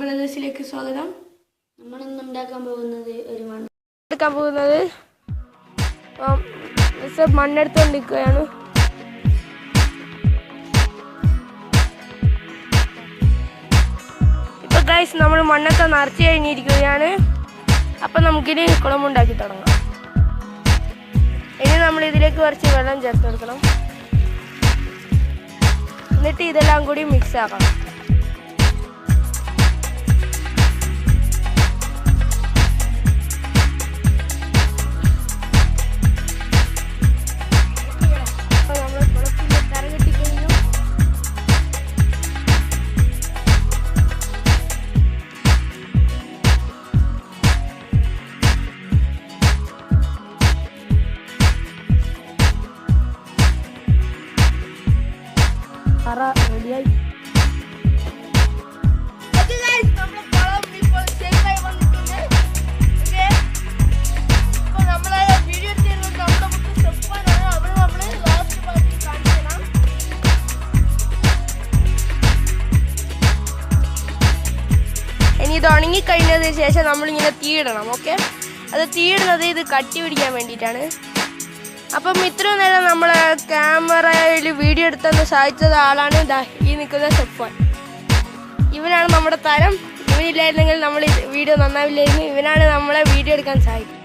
ബ്രദേഴ്സിലേക്ക് സ്വാഗതം. നമ്മളിന്ന് ഉണ്ടാക്കാൻ പോകുന്നത് ഒരു മണ്ണെടുത്തോണ്ടിരിക്കുകയാണ്. ഇപ്പൊ ഗൈസ് നമ്മൾ മണ്ണൊക്കെ നിറച്ച് കഴിഞ്ഞിരിക്കുകയാണ്. അപ്പം നമുക്കിനി കുളമുണ്ടാക്കി തുടങ്ങാം. ഇനി നമ്മൾ ഇതിലേക്ക് കുറച്ച് വെള്ളം ചേർത്ത് കൊടുക്കണം. എന്നിട്ട് ഇതെല്ലാം കൂടി മിക്സ് ആക്കണം. റെഡിയായി. ഇനി ഇത് ഉണങ്ങിക്കഴിഞ്ഞതിന് ശേഷം നമ്മളിങ്ങനെ തീയിടണം. ഓക്കെ, അത് തീയിടുന്നത് ഇത് കട്ടി പിടിക്കാൻ വേണ്ടിയിട്ടാണ്. അപ്പം ഇത്രയും നേരം നമ്മളെ ക്യാമറയിൽ വീഡിയോ എടുത്തെന്ന് സഹായിച്ചത് ആളാണ് ഈ നിൽക്കുന്ന സെഫാൻ. ഇവനാണ് നമ്മുടെ താരം. ഇവനില്ലായിരുന്നെങ്കിൽ നമ്മൾ വീഡിയോ നന്നാവില്ലായിരുന്നു. ഇവനാണ് നമ്മളെ വീഡിയോ എടുക്കാൻ സഹായിക്കുന്നത്.